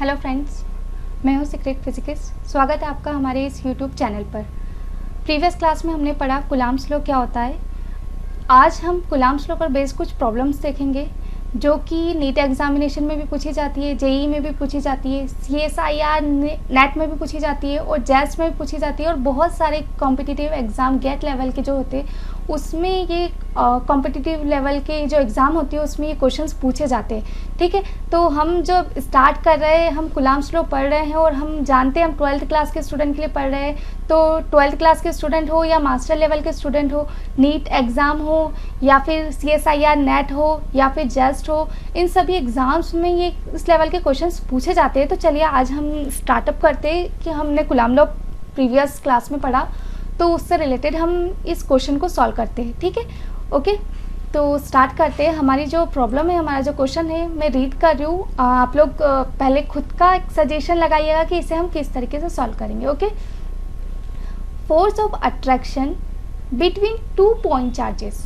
Hello friends, मैं हूँ secret फिजिकिस्ट। स्वागत है आपका हमारे इस यूट्यूब चैनल पर। प्रीवियस क्लास में हमने पढ़ा कूलाम्ब्स लॉ क्या होता है। आज हम कूलाम्ब्स लॉ पर बेस्ड कुछ प्रॉब्लम्स देखेंगे जो कि नीट एग्जामिनेशन में भी पूछी जाती है, जेईई में भी पूछी जाती है, CSIR नेट में भी पूछी जाती है और जैस में भी पूछी जाती है और बहुत सारे कॉम्पिटिटिव एग्ज़ाम गेट लेवल के जो होते हैं उसमें ये कॉम्पिटिटिव लेवल के जो एग्ज़ाम होती है उसमें ये क्वेश्चंस पूछे जाते हैं। ठीक है, तो हम जो स्टार्ट कर रहे हैं, हम कूलाम्ब्स लॉ पढ़ रहे हैं और हम जानते हैं हम 12th क्लास के स्टूडेंट के लिए पढ़ रहे हैं। तो 12th क्लास के स्टूडेंट हो या मास्टर लेवल के स्टूडेंट हो, नीट एग्ज़ाम हो या फिर CSIR नेट हो या फिर जस्ट हो, इन सभी एग्ज़ाम्स में ये इस लेवल के क्वेश्चंस पूछे जाते हैं। तो चलिए आज हम स्टार्टअप करते हैं कि हमने कूलाम्ब लॉ प्रीवियस क्लास में पढ़ा तो उससे रिलेटेड हम इस क्वेश्चन को सॉल्व करते हैं। ठीक है, ओके, तो स्टार्ट करते हैं। हमारी जो प्रॉब्लम है, हमारा जो क्वेश्चन है, मैं रीड कर रही हूँ। आप लोग पहले खुद का एक सजेशन लगाइएगा कि इसे हम किस तरीके से सॉल्व करेंगे। Okay, force of attraction between 2 point charges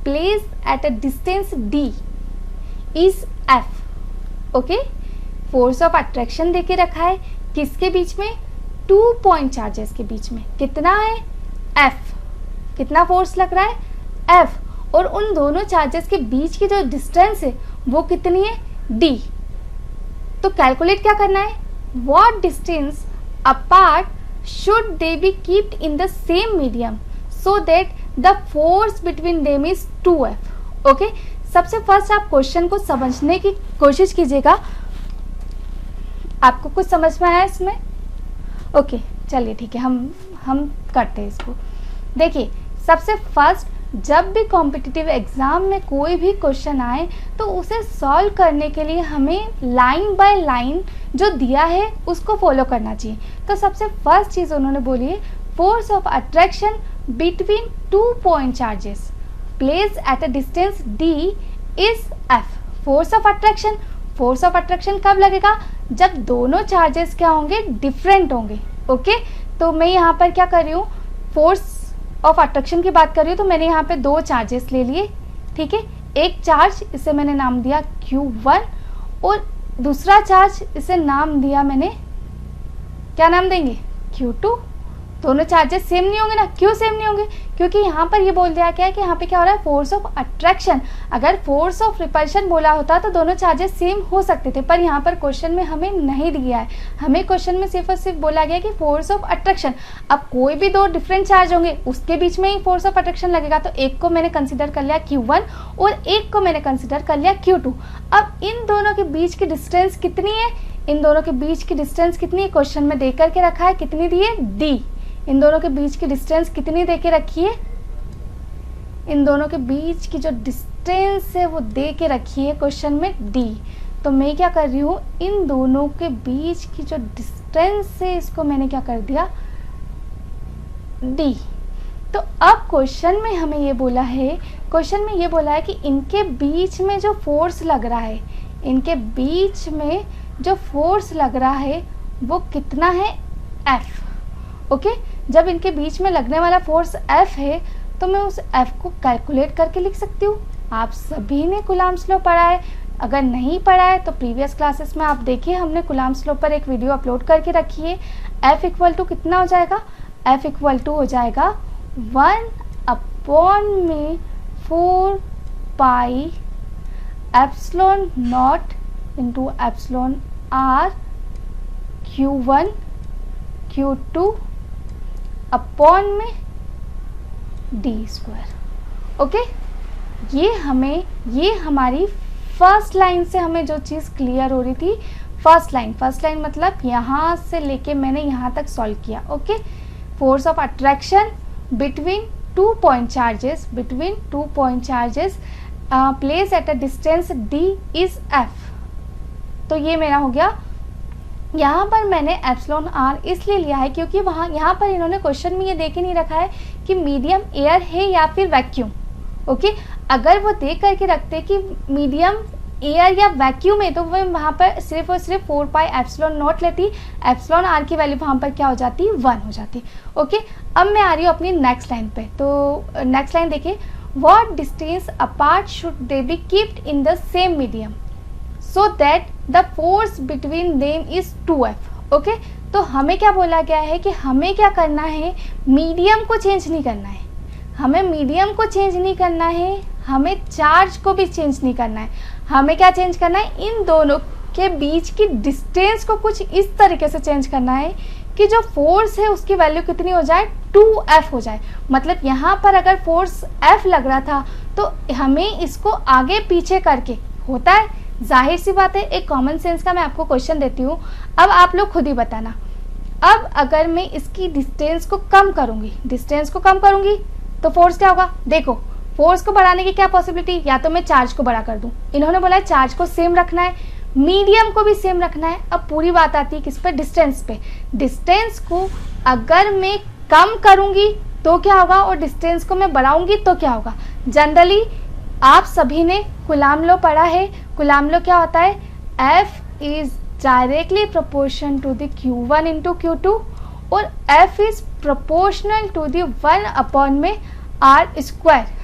placed at a distance d is F। Okay, force of attraction देके रखा है किसके बीच में? 2 पॉइंट चार्जेस के बीच में। कितना है? F। कितना फोर्स लग रहा है? F। और उन दोनों चार्जेस के बीच की जो डिस्टेंस है वो कितनी है? D। तो कैलकुलेट क्या करना है? What distance apart should they B keeped in the same medium so that the force between them is 2F। Okay, सबसे फर्स्ट आप क्वेश्चन को समझने की कोशिश कीजिएगा। आपको कुछ समझ में आया इसमें? ओके, चलिए ठीक है, हम करते हैं इसको। देखिए, सबसे फर्स्ट जब भी कॉम्पिटिटिव एग्ज़ाम में कोई भी क्वेश्चन आए तो उसे सॉल्व करने के लिए हमें लाइन बाय लाइन जो दिया है उसको फॉलो करना चाहिए। तो सबसे फर्स्ट चीज़ उन्होंने बोली है force of attraction between 2 point charges placed at a distance d is F। Force of attraction कब लगेगा? जब दोनों चार्जेस क्या होंगे? डिफरेंट होंगे। ओके, तो मैं यहाँ पर क्या कर रही हूँ, फोर्स ऑफ अट्रैक्शन की बात कर रही हूँ, तो मैंने यहाँ पे 2 चार्जेस ले लिए। ठीक है, एक चार्ज इसे मैंने नाम दिया Q1 और दूसरा चार्ज इसे नाम दिया मैंने, क्या नाम देंगे? Q2। दोनों चार्जेस सेम नहीं होंगे ना? क्यों सेम नहीं होंगे? क्योंकि यहाँ पर ये बोल दिया क्या है कि यहाँ पे क्या हो रहा है? Force of attraction. अगर फोर्स ऑफ रिपल्शन बोला होता तो दोनों चार्जेस सेम हो सकते थे, पर यहाँ पर क्वेश्चन में हमें नहीं दिया है। हमें क्वेश्चन में सिर्फ और सिर्फ बोला गया कि फोर्स ऑफ अट्रैक्शन। अब कोई भी 2 डिफरेंट चार्ज होंगे उसके बीच में ही फोर्स ऑफ अट्रैक्शन लगेगा। तो एक को मैंने कंसिडर कर लिया Q1 और एक को मैंने कंसिडर कर लिया Q2। अब इन दोनों के बीच की डिस्टेंस कितनी है? इन दोनों के बीच की डिस्टेंस कितनी है? क्वेश्चन में दे करके रखा है, कितनी दी है? D। इन दोनों के बीच की डिस्टेंस कितनी दे के रखी है? इन दोनों के बीच की जो डिस्टेंस है वो दे के रखी है क्वेश्चन में D। तो मैं क्या कर रही हूँ, इन दोनों के बीच की जो डिस्टेंस है इसको मैंने क्या कर दिया? D। तो अब क्वेश्चन में हमें ये बोला है, क्वेश्चन में ये बोला है कि इनके बीच में जो फोर्स लग रहा है, इनके बीच में जो फोर्स लग रहा है वो कितना है? F। ओके, जब इनके बीच में लगने वाला फोर्स F है तो मैं उस F को कैलकुलेट करके लिख सकती हूँ। आप सभी ने कूलाम्ब्स लॉ पढ़ा है। अगर नहीं पढ़ा है तो प्रीवियस क्लासेस में आप देखिए, हमने कूलाम्ब्स लॉ पर एक वीडियो अपलोड करके रखी है। F इक्वल टू कितना हो जाएगा? F इक्वल टू हो जाएगा 1/4 pi epsilon not into epsilon r Q1 Q2 upon में d²। ओके, ये हमारी फर्स्ट लाइन से हमें जो चीज़ क्लियर हो रही थी। फर्स्ट लाइन मतलब यहाँ से लेके मैंने यहाँ तक सॉल्व किया। Okay, force of attraction between 2 point charges place at a distance d is F। तो ये मेरा हो गया। यहाँ पर मैंने एप्सिलॉन r इसलिए लिया है क्योंकि यहाँ पर इन्होंने क्वेश्चन में ये दे के नहीं रखा है कि मीडियम एयर है या फिर वैक्यूम। ओके, अगर वो दे करके रखते कि मीडियम एयर या वैक्यूम है तो वो वहाँ पर सिर्फ और सिर्फ 4 पाई एप्सिलॉन नॉट लेती, एप्सिलॉन r की वैल्यू वहाँ पर क्या हो जाती? 1 हो जाती। ओके, अब मैं आ रही हूँ अपनी नेक्स्ट लाइन पे। तो नेक्स्ट लाइन देखिए, what distance apart should they be kept in the same medium so that the force between them is 2F। Okay, तो हमें क्या बोला गया है कि हमें क्या करना है, मीडियम को चेंज नहीं करना है, हमें मीडियम को चेंज नहीं करना है, हमें चार्ज को भी चेंज नहीं करना है। हमें क्या चेंज करना है, इन दोनों के बीच की डिस्टेंस को कुछ इस तरीके से चेंज करना है कि जो फोर्स है उसकी वैल्यू कितनी हो जाए, 2F हो जाए। मतलब यहाँ पर अगर फोर्स F लग रहा था तो हमें इसको आगे पीछे करके, होता है जाहिर सी बात है, एक कॉमन सेंस का मैं आपको क्वेश्चन देती हूँ, अब आप लोग खुद ही बताना। अब अगर मैं इसकी डिस्टेंस को कम करूँगी तो फोर्स क्या होगा, देखो फोर्स को बढ़ाने की क्या पॉसिबिलिटी, या तो मैं चार्ज को बड़ा कर दूं, इन्होंने बोला है चार्ज को सेम रखना है, मीडियम को भी सेम रखना है। अब पूरी बात आती है किस पे, डिस्टेंस पे। डिस्टेंस को अगर मैं कम करूंगी तो क्या होगा, और डिस्टेंस को मैं बढ़ाऊंगी तो क्या होगा। जनरली आप सभी ने कूलाम लॉ पढ़ा है। कूलाम लॉ क्या होता है, F is directly proportion to the Q1 into Q2 और F is proportional to the 1 upon में R स्क्वायर।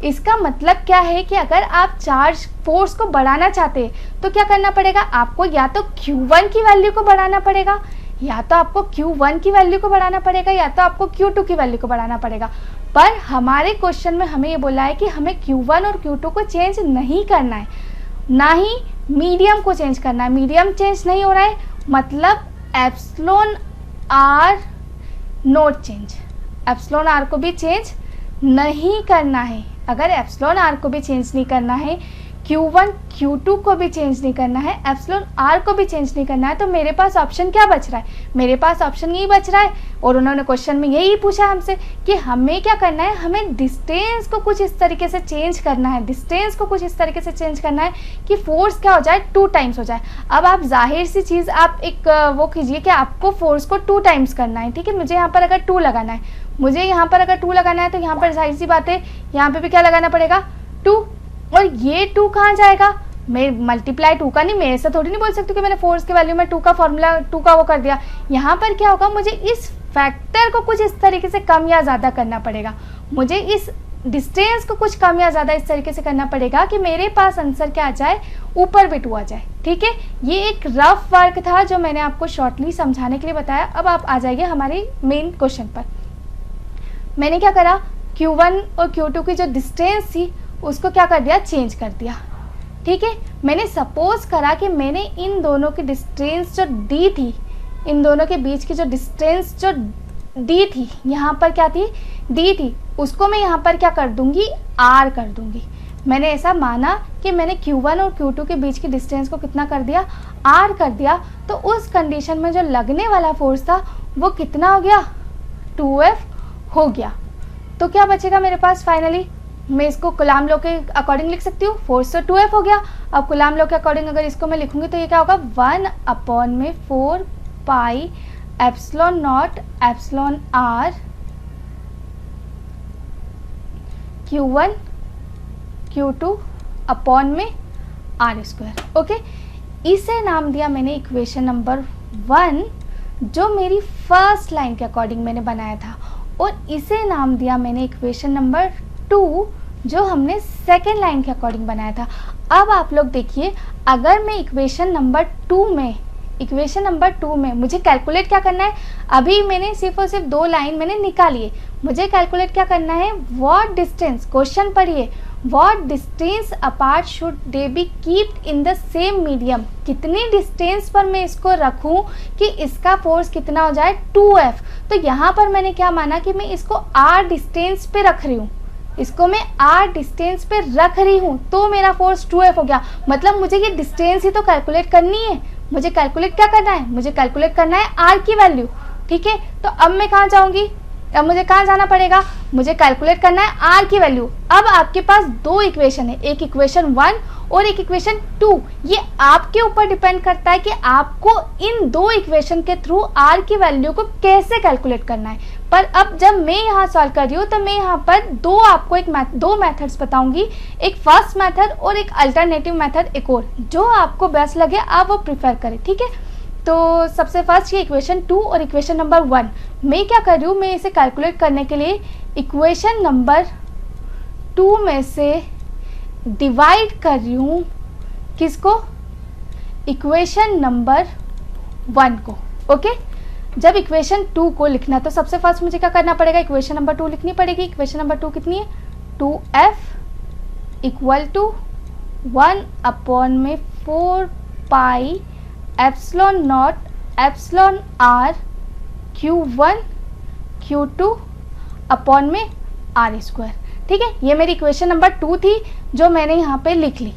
इसका मतलब क्या है कि अगर आप चार्ज फोर्स को बढ़ाना चाहते हैं तो क्या करना पड़ेगा, आपको या तो Q1 की वैल्यू को बढ़ाना पड़ेगा, या तो आपको Q1 की वैल्यू को बढ़ाना पड़ेगा, या तो आपको Q2 की वैल्यू को बढ़ाना पड़ेगा। पर हमारे क्वेश्चन में हमें ये बोला है कि हमें Q1 और Q2 को चेंज नहीं करना है, ना ही मीडियम को चेंज करना है। मीडियम चेंज नहीं हो रहा है, मतलब epsilon R not change, epsilon R को भी चेंज नहीं करना है। अगर एप्सिलॉन आर को भी चेंज नहीं करना है, Q1 Q2 को भी चेंज नहीं करना है, एप्सिलॉन आर को भी चेंज नहीं करना है, तो मेरे पास ऑप्शन क्या बच रहा है, मेरे पास ऑप्शन यही बच रहा है। और उन्होंने क्वेश्चन में यही पूछा हमसे कि हमें क्या करना है, हमें डिस्टेंस को कुछ इस तरीके से चेंज करना है, डिस्टेंस को कुछ इस तरीके से चेंज करना है कि फोर्स क्या हो जाए, 2 टाइम्स हो जाए। अब आप जाहिर सी चीज़ आप एक वो कीजिए कि आपको फोर्स को 2 टाइम्स करना है, ठीक है। मुझे यहाँ पर अगर 2 लगाना है, मुझे यहाँ पर अगर 2 लगाना है तो यहाँ पर जाहिर सी बात है यहाँ पे भी क्या लगाना पड़ेगा, 2। और ये 2 कहाँ जाएगा, मैं मल्टीप्लाई 2 का नहीं, मैं ऐसा थोड़ी नहीं बोल सकती कि मैंने फोर्स की वैल्यू में 2 का फॉर्मूला 2 का वो कर दिया। यहाँ पर क्या होगा, मुझे इस फैक्टर को कुछ इस तरीके से कम या ज़्यादा करना पड़ेगा, मुझे इस डिस्टेंस को कुछ कम या ज़्यादा इस तरीके से करना पड़ेगा कि मेरे पास आंसर क्या आ जाए, ऊपर भी 2 आ जाए, ठीक है। ये एक रफ वर्क था जो मैंने आपको शॉर्टली समझाने के लिए बताया। अब आप आ जाइए हमारे मेन क्वेश्चन पर। मैंने क्या करा, Q1 और Q2 की जो डिस्टेंस थी उसको क्या कर दिया, चेंज कर दिया, ठीक है। मैंने सपोज करा कि मैंने इन दोनों की डिस्टेंस जो दी थी, इन दोनों के बीच की जो डिस्टेंस जो दी थी, यहाँ पर क्या थी, दी थी, उसको मैं यहाँ पर क्या कर दूंगी, R कर दूंगी। मैंने ऐसा माना कि मैंने Q1 और Q2 के बीच की डिस्टेंस को कितना कर दिया, R कर दिया। तो उस कंडीशन में जो लगने वाला फोर्स था वो कितना हो गया, 2F हो गया। तो क्या बचेगा मेरे पास, फाइनली मैं इसको कूलाम लॉ के अकॉर्डिंग लिख सकती हूँ, फोर्स तो 2F हो गया। अब कूलाम लॉ के अकॉर्डिंग अगर इसको मैं लिखूंगी तो ये क्या होगा, 1 अपॉन में 4 pi epsilon not epsilon R Q1 Q2 upon में R स्क्वायर। ओके, इसे नाम दिया मैंने इक्वेशन नंबर 1 जो मेरी फर्स्ट लाइन के अकॉर्डिंग मैंने बनाया था, और इसे नाम दिया मैंने इक्वेशन नंबर 2 जो हमने सेकेंड लाइन के अकॉर्डिंग बनाया था। अब आप लोग देखिए, अगर मैं इक्वेशन नंबर 2 में मुझे कैलकुलेट क्या करना है, अभी मैंने सिर्फ और सिर्फ 2 लाइन मैंने निकाली है, मुझे कैलकुलेट क्या करना है, व्हाट डिस्टेंस, क्वेश्चन पढ़िए, what distance apart should they B keeped in the same medium. कितनी डिस्टेंस पर मैं इसको रखूं कि इसका फोर्स कितना हो जाए, 2F। तो यहाँ पर मैंने क्या माना कि मैं इसको R डिस्टेंस पे रख रही हूँ, इसको मैं R डिस्टेंस पे रख रही हूँ, तो मेरा फोर्स 2F हो गया। मतलब मुझे ये डिस्टेंस ही तो कैलकुलेट करनी है, मुझे कैलकुलेट क्या करना है, मुझे कैलकुलेट करना है R की वैल्यू, ठीक है। तो अब मैं कहाँ जाऊँगी, अब मुझे कहाँ जाना पड़ेगा, मुझे कैलकुलेट करना है R की वैल्यू। अब आपके पास 2 इक्वेशन है, एक इक्वेशन 1 और एक इक्वेशन 2। ये आपके ऊपर डिपेंड करता है कि आपको इन 2 इक्वेशन के थ्रू R की वैल्यू को कैसे कैलकुलेट करना है। पर अब जब मैं यहाँ सॉल्व कर रही हूँ तो मैं यहाँ पर आपको 2 मेथड्स बताऊंगी, एक फर्स्ट मेथड और एक अल्टरनेटिव मेथड, एक और, जो आपको बेस्ट लगे आप वो प्रिफर करें, ठीक है। तो सबसे फर्स्ट ये इक्वेशन 2 और इक्वेशन नंबर 1 मैं क्या कर रही हूँ, मैं इसे कैलकुलेट करने के लिए इक्वेशन नंबर 2 में से डिवाइड कर रही हूँ, किसको, इक्वेशन नंबर 1 को। ओके, जब इक्वेशन 2 को लिखना तो सबसे फर्स्ट मुझे क्या करना पड़ेगा, इक्वेशन नंबर 2 लिखनी पड़ेगी। इक्वेशन नंबर 2 कितनी है, 2f equal to 1/4 pi epsilon not epsilon r Q1 Q2 upon में r स्क्वायर। ठीक है, ये मेरी इक्वेशन नंबर 2 थी जो मैंने यहाँ पे लिख ली।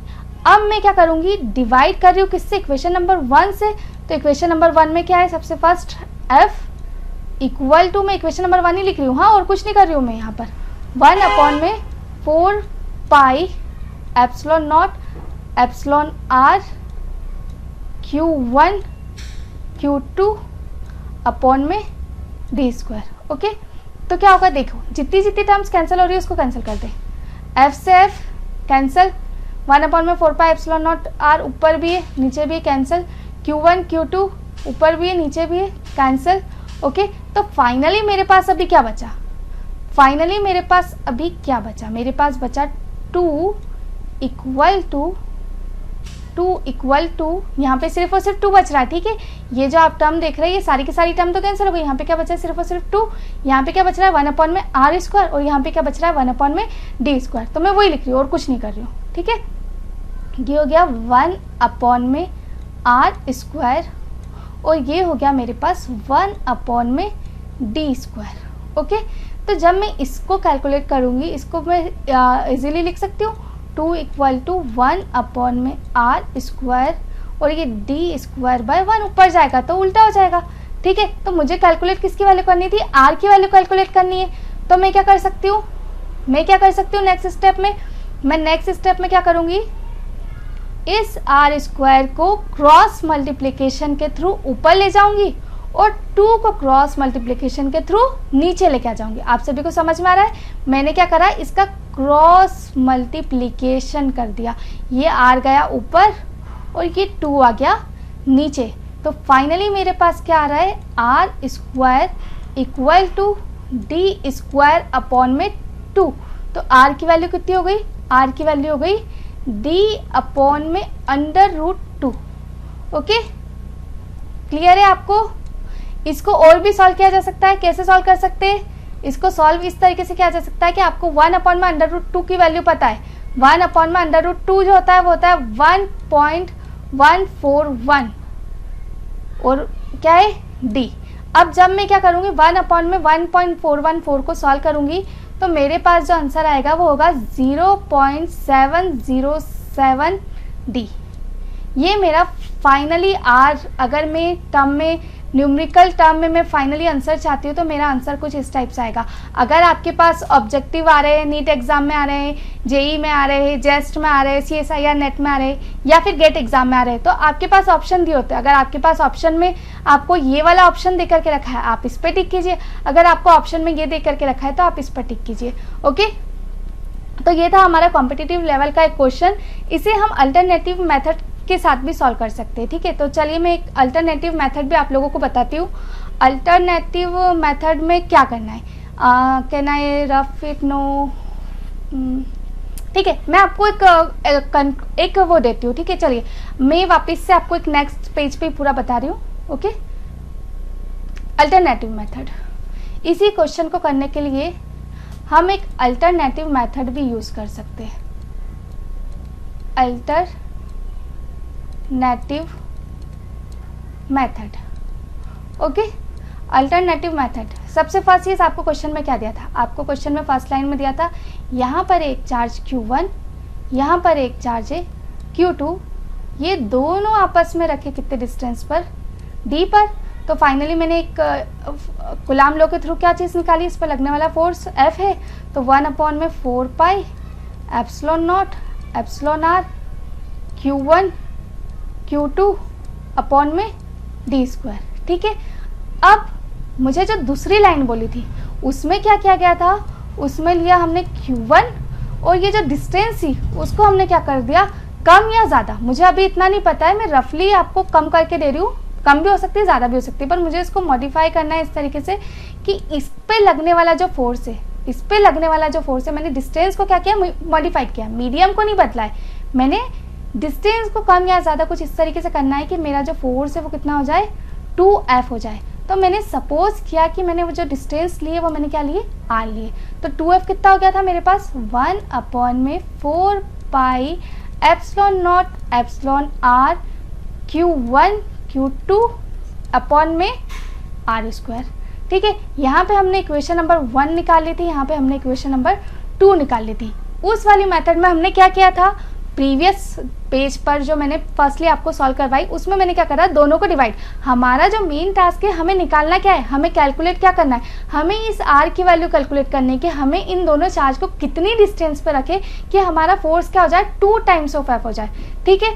अब मैं क्या करूँगी, डिवाइड कर रही हूँ किससे, इक्वेशन नंबर 1 से। तो इक्वेशन नंबर 1 में क्या है, सबसे फर्स्ट f इक्वल टू, मैं इक्वेशन नंबर 1 ही लिख रही हूँ, हाँ, और कुछ नहीं कर रही हूँ मैं यहाँ पर, 1/4 pi epsilon not epsilon r Q1 Q2 upon में d स्क्वायर। ओके, तो क्या होगा, देखो जितनी जितनी टर्म्स कैंसिल हो रही है उसको कैंसिल कर दे, f से f cancel, 1/4 pi epsilon not r ऊपर भी है नीचे भी है कैंसिल, Q1 Q2 ऊपर भी है नीचे भी है कैंसिल। ओके, तो फाइनली मेरे पास अभी क्या बचा, मेरे पास बचा 2 इक्वल टू यहाँ पे सिर्फ और सिर्फ 2 बच रहा है। ठीक है, ये जो आप टर्म देख रहे हैं ये सारी की सारी टर्म तो कैंसिल हो गई, यहाँ पे क्या बचा है, सिर्फ और सिर्फ 2, यहाँ पे क्या बच रहा है 1/r स्क्वायर, और यहाँ पे क्या बच रहा है 1/d स्क्वायर। तो मैं वही लिख रही हूँ और कुछ नहीं कर रही हूँ। ठीक है, ये हो गया 1/r स्क्वायर, और ये हो गया मेरे पास 1/d स्क्वायर। ओके, तो जब मैं इसको कैलकुलेट करूँगी, इसको मैं इजीली लिख सकती हूँ, 2 इक्वल टू 1/r स्क्वायर, और ये d स्क्वायर बाय 1 ऊपर जाएगा तो उल्टा हो जाएगा। ठीक है, तो मुझे कैलकुलेट किसकी वैल्यू करनी थी, r की वैल्यू कैलकुलेट करनी है। तो मैं क्या कर सकती हूँ, नेक्स्ट स्टेप में क्या करूँगी, इस r स्क्वायर को क्रॉस मल्टीप्लिकेशन के थ्रू ऊपर ले जाऊंगी और 2 को क्रॉस मल्टीप्लिकेशन के थ्रू नीचे लेके आ जाऊंगी। आप सभी को समझ में आ रहा है, मैंने क्या करा, इसका क्रॉस मल्टीप्लिकेशन कर दिया, ये r गया ऊपर और ये 2 आ गया नीचे। तो फाइनली मेरे पास क्या आ रहा है, r square equal to d square upon में 2। तो r की वैल्यू कितनी हो गई, r की वैल्यू हो गई d अपॉन में √2। ओके, क्लियर है आपको। इसको और भी सॉल्व किया जा सकता है, कैसे सॉल्व कर सकते हैं, इसको सॉल्व इस तरीके से किया जा सकता है कि आपको 1/√2 की वैल्यू पता है, 1/√2 जो होता है वो होता है 1.141 और क्या है d। अब जब मैं क्या करूँगी, 1/1.414 को सॉल्व करूँगी तो मेरे पास जो आंसर आएगा वो होगा 0.707 d। ये मेरा फाइनली r, अगर मैं टर्म में न्यूमेरिकल टर्म में मैं फाइनली आंसर चाहती हूँ तो मेरा आंसर कुछ इस टाइप से आएगा। अगर आपके पास ऑब्जेक्टिव आ रहे हैं, नीट एग्जाम में आ रहे हैं, जेई में आ रहे हैं, जेस्ट में आ रहे हैं, CSIR नेट में आ रहे हैं, या फिर गेट एग्जाम में आ रहे हैं, तो आपके पास ऑप्शन दिए होते हैं। अगर आपके पास ऑप्शन में आपको ये वाला ऑप्शन दे करके रखा है आप इस पर टिक कीजिए, अगर आपको ऑप्शन में ये दे करके रखा है तो आप इस पर टिक कीजिए। ओके, तो ये था हमारा कॉम्पिटिटिव लेवल का एक क्वेश्चन। इसे हम अल्टरनेटिव मेथड के साथ भी सॉल्व कर सकते हैं। ठीक है, तो चलिए मैं एक अल्टरनेटिव मेथड भी आप लोगों को बताती हूँ। अल्टरनेटिव मेथड में क्या करना है, कहना है रफ इट नो। ठीक है, मैं आपको एक वो देती हूँ। ठीक है, चलिए मैं वापस से आपको एक नेक्स्ट पेज पे पूरा बता रही हूँ। ओके, अल्टरनेटिव मेथड, इसी क्वेश्चन को करने के लिए हम एक अल्टरनेटिव मेथड भी यूज कर सकते हैं। Alternative method, okay, alternative method. सबसे फर्स्ट चीज आपको क्वेश्चन में क्या दिया था, आपको क्वेश्चन में फर्स्ट लाइन में दिया था यहाँ पर एक चार्ज Q1, यहाँ पर एक चार्ज है Q2, ये दोनों आपस में रखे कितने डिस्टेंस पर, D पर। तो फाइनली मैंने एक कूलाम लॉ के थ्रू क्या चीज़ निकाली, इस पर लगने वाला फोर्स F है, तो 1/4 pi epsilon not epsilon r Q1 Q2 upon में D स्क्वायर। ठीक है, अब मुझे जो दूसरी लाइन बोली थी उसमें क्या किया गया था, उसमें लिया हमने Q1 और ये जो डिस्टेंस थी उसको हमने क्या कर दिया, कम या ज़्यादा, मुझे अभी इतना नहीं पता है, मैं रफली आपको कम करके दे रही हूँ, कम भी हो सकती है ज़्यादा भी हो सकती है, पर मुझे इसको मॉडिफाई करना है इस तरीके से कि इस पे लगने वाला जो फोर्स है, इस पे लगने वाला जो फोर्स है, मैंने डिस्टेंस को क्या किया, मॉडिफाइड किया, मीडियम को नहीं बदला है, मैंने डिस्टेंस को कम या ज़्यादा कुछ इस तरीके से करना है कि मेरा जो फोर्स है वो कितना हो जाए, 2F हो जाए। तो मैंने सपोज किया कि मैंने वो जो डिस्टेंस लिए वो मैंने क्या लिए, R लिए। तो 2F कितना हो गया था मेरे पास, 1/4 pi epsilon not epsilon R Q1 Q2 upon में R स्क्वायर। ठीक है, यहाँ पे हमने इक्वेशन नंबर 1 निकाल ली थी, यहाँ पे हमने इक्वेशन नंबर 2 निकाल ली थी। उस वाली मेथड में हमने क्या किया था, प्रीवियस पेज पर जो मैंने फर्स्टली आपको सॉल्व करवाई उसमें मैंने क्या करा, दोनों को डिवाइड। हमारा जो मेन टास्क है हमें निकालना क्या है, हमें कैलकुलेट क्या करना है, हमें इस R की वैल्यू कैलकुलेट करने की, हमें इन दोनों चार्ज को कितनी डिस्टेंस पर रखे कि हमारा फोर्स क्या हो जाए, 2 टाइम्स ऑफ F हो जाए। ठीक है,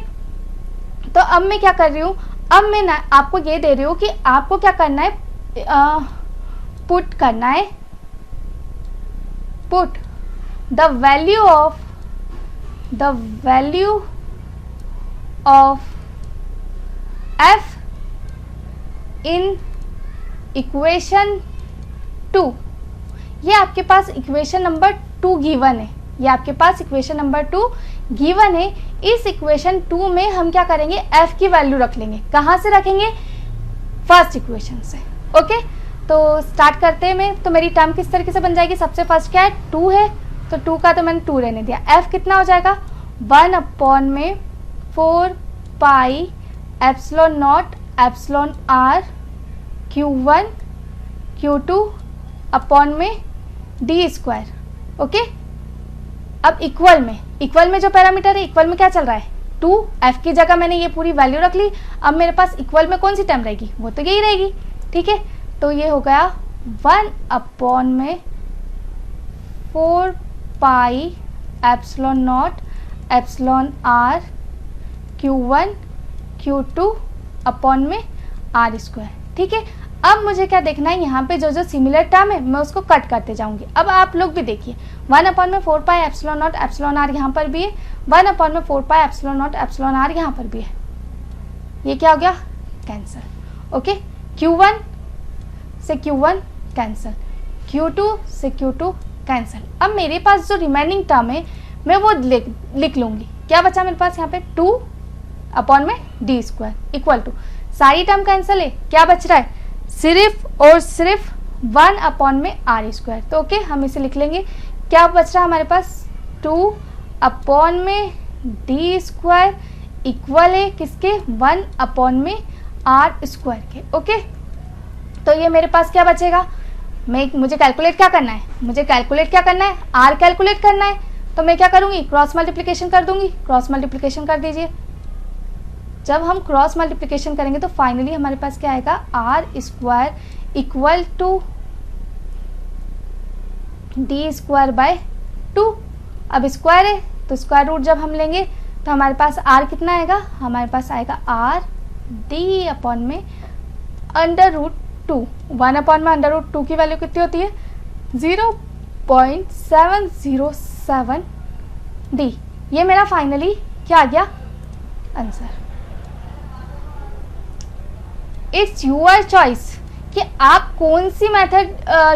तो अब मैं क्या कर रही हूँ, अब मैं ना आपको ये दे रही हूँ कि आपको क्या करना है, पुट करना है, put the value of F in equation 2। ये आपके पास इक्वेशन नंबर 2 गिवन है, ये आपके पास इक्वेशन नंबर 2 गिवन है। इस इक्वेशन 2 में हम क्या करेंगे, F की वैल्यू रख लेंगे। कहाँ से रखेंगे, फर्स्ट इक्वेशन से। ओके, तो स्टार्ट करते हैं। मैं तो मेरी टर्म किस तरीके से बन जाएगी, सबसे फर्स्ट क्या है, 2 है, तो 2 का तो मैंने 2 रहने दिया। F कितना हो जाएगा, 1/4 pi epsilon not epsilon R Q1 Q2 upon में D स्क्वायर। ओके, अब इक्वल में जो पैरामीटर है, इक्वल में क्या चल रहा है, 2। F की जगह मैंने ये पूरी वैल्यू रख ली। अब मेरे पास इक्वल में कौन सी टर्म रहेगी, वो तो यही रहेगी। ठीक है, तो ये हो गया 1/4 pi epsilon not epsilon R Q1 Q2 upon में R स्क्वायर। ठीक है, अब मुझे क्या देखना है, यहाँ पे जो जो सिमिलर टर्म है मैं उसको कट करते जाऊंगी। अब आप लोग भी देखिए, 1/4 pi epsilon not epsilon R यहाँ पर भी है, 1/4 pi epsilon not epsilon R यहाँ पर भी है। ये क्या हो गया, कैंसिल। ओके, Q1 से Q1 कैंसिल, Q2 से Q2 कैंसिल। अब मेरे पास जो रिमेनिंग टर्म है मैं वो लिख लूँगी। क्या बचा मेरे पास यहाँ पे, 2 अपॉन में D स्क्वायर इक्वल टू, सारी टर्म कैंसिल है, क्या बच रहा है, सिर्फ और सिर्फ 1 अपॉन में R स्क्वायर। तो ओके, हम इसे लिख लेंगे। क्या बच रहा है हमारे पास, 2 अपॉन में D स्क्वायर इक्वल है किसके, 1 अपॉन में R स्क्वायर के। ओके, तो ये मेरे पास क्या बचेगा, मुझे कैलकुलेट क्या करना है, R कैलकुलेट करना है। तो मैं क्या करूँगी, क्रॉस मल्टीप्लिकेशन कर दूंगी। क्रॉस मल्टीप्लिकेशन कर दीजिए। जब हम क्रॉस मल्टीप्लिकेशन करेंगे तो फाइनली हमारे पास क्या आएगा, R square equal to D square by 2। अब स्क्वायर है तो स्क्वायर रूट जब हम लेंगे तो हमारे पास R कितना आएगा, हमारे पास आएगा R D अपॉन में अंडर रूट 2। 1 अपॉन में अंडर रूट 2 की वैल्यू कितनी होती है, 0.707 D। ये मेरा फाइनली क्या आ गया, आंसर। इट्स योर चॉइस कि आप कौन सी मेथड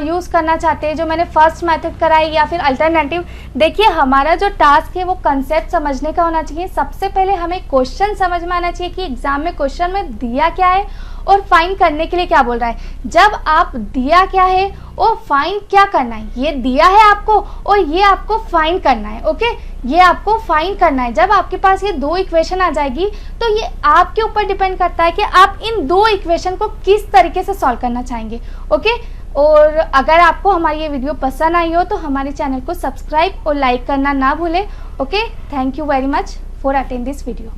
यूज़ करना चाहते हैं, जो मैंने फर्स्ट मेथड कराई या फिर अल्टरनेटिव। देखिए, हमारा जो टास्क है वो कंसेप्ट समझने का होना चाहिए। सबसे पहले हमें क्वेश्चन समझ में आना चाहिए कि एग्जाम में क्वेश्चन में दिया क्या है और फाइंड करने के लिए क्या बोल रहा है। जब आप दिया क्या है और फाइंड क्या करना है, ये दिया है आपको और ये आपको फाइंड करना है। ओके, ये आपको फाइंड करना है। जब आपके पास ये 2 इक्वेशन आ जाएगी तो ये आपके ऊपर डिपेंड करता है कि आप इन 2 इक्वेशन को किस तरीके से सॉल्व करना चाहेंगे। ओके, और अगर आपको हमारी ये वीडियो पसंद आई हो तो हमारे चैनल को सब्सक्राइब और लाइक करना ना भूलें। Okay, thank you very much for attend this video.